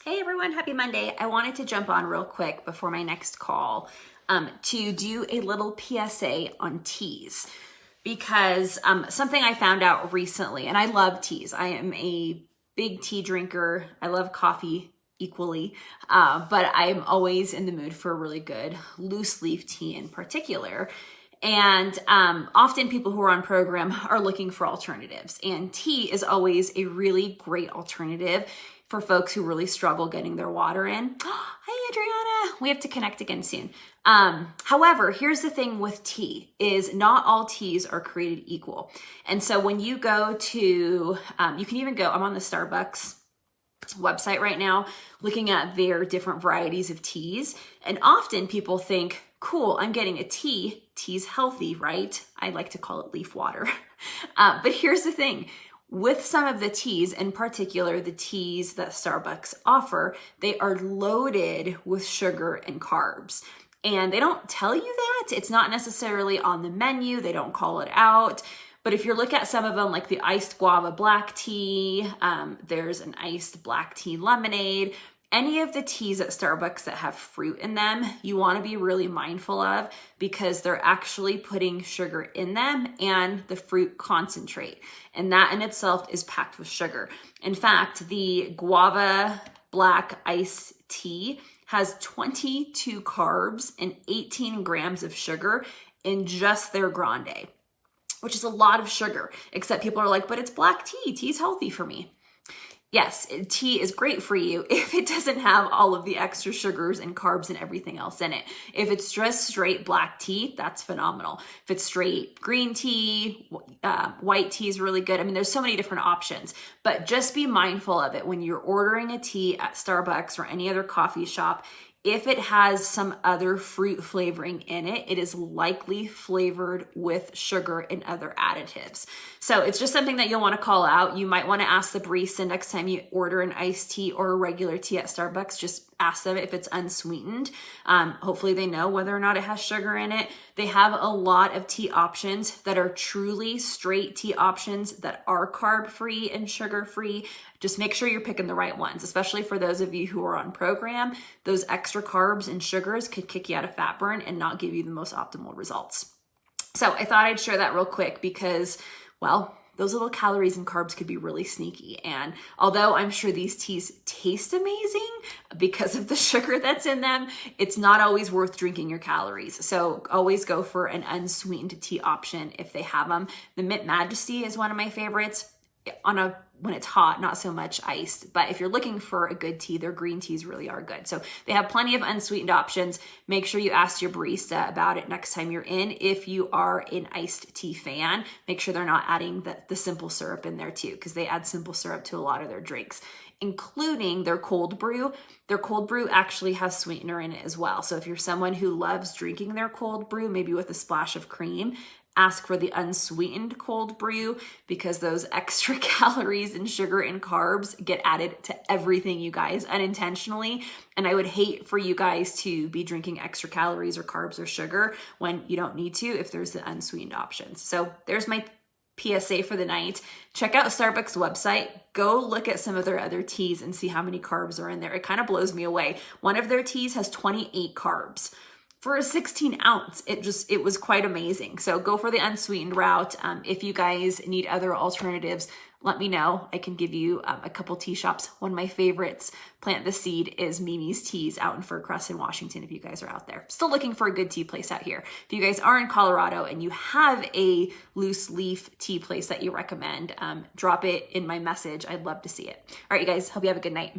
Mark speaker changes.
Speaker 1: Hey everyone, happy Monday. I wanted to jump on real quick before my next call to do a little PSA on teas because something I found out recently, and I love teas. I am a big tea drinker. I love coffee equally, but I'm always in the mood for a really good loose leaf tea in particular. And often people who are on program are looking for alternatives, and tea is always a really great alternative for folks who really struggle getting their water in. Hi, Adriana. We have to connect again soon. However, here's the thing with tea is not all teas are created equal. And so when you go to, you can even go, I'm on the Starbucks website right now, looking at their different varieties of teas. And often people think, cool, I'm getting a tea. Tea's healthy, right? I like to call it leaf water. But here's the thing. With some of the teas, in particular, the teas that Starbucks offer, they are loaded with sugar and carbs. And they don't tell you that. It's not necessarily on the menu. They don't call it out. But if you look at some of them, like the iced guava black tea, there's an iced black tea lemonade, any of the teas at Starbucks that have fruit in them, you want to be really mindful of because they're actually putting sugar in them and the fruit concentrate. And that in itself is packed with sugar. In fact, the guava black iced tea has 22 carbs and 18 grams of sugar in just their grande, which is a lot of sugar, except people are like, but it's black tea. Tea's healthy for me. Yes, tea is great for you if it doesn't have all of the extra sugars and carbs and everything else in it. If it's just straight black tea, that's phenomenal. If it's straight green tea, white tea is really good. I mean, there's so many different options, but just be mindful of it when you're ordering a tea at Starbucks or any other coffee shop. If it has some other fruit flavoring in it, it is likely flavored with sugar and other additives. So it's just something that you'll want to call out. You might want to ask the barista next time you order an iced tea or a regular tea at Starbucks, just ask them if it's unsweetened. Hopefully they know whether or not it has sugar in it. They have a lot of tea options that are truly straight tea options that are carb-free and sugar-free. Just make sure you're picking the right ones, especially for those of you who are on program. Those extra carbs and sugars could kick you out of fat burn and not give you the most optimal results. So I thought I'd share that real quick because, well, those little calories and carbs could be really sneaky. And although I'm sure these teas taste amazing because of the sugar that's in them, it's not always worth drinking your calories. So always go for an unsweetened tea option if they have them. The Mint Majesty is one of my favorites. When it's hot, not so much iced, but if you're looking for a good tea, their green teas really are good. So they have plenty of unsweetened options. Make sure you ask your barista about it next time you're in. If you are an iced tea fan, make sure they're not adding the simple syrup in there too, because they add simple syrup to a lot of their drinks, including their cold brew. Their cold brew actually has sweetener in it as well. So if you're someone who loves drinking their cold brew, maybe with a splash of cream, ask for the unsweetened cold brew because those extra calories and sugar and carbs get added to everything, you guys, unintentionally. And I would hate for you guys to be drinking extra calories or carbs or sugar when you don't need to if there's the unsweetened options. So there's my PSA for the night. Check out Starbucks website. Go look at some of their other teas and see how many carbs are in there. It kind of blows me away. One of their teas has 28 carbs. For a 16 ounce, it was quite amazing. So go for the unsweetened route. If you guys need other alternatives, let me know. I can give you a couple tea shops. One of my favorites, Plant the Seed, is Mimi's Teas out in Fir Crest in Washington if you guys are out there. Still looking for a good tea place out here. If you guys are in Colorado and you have a loose leaf tea place that you recommend, drop it in my message. I'd love to see it. All right, you guys, hope you have a good night.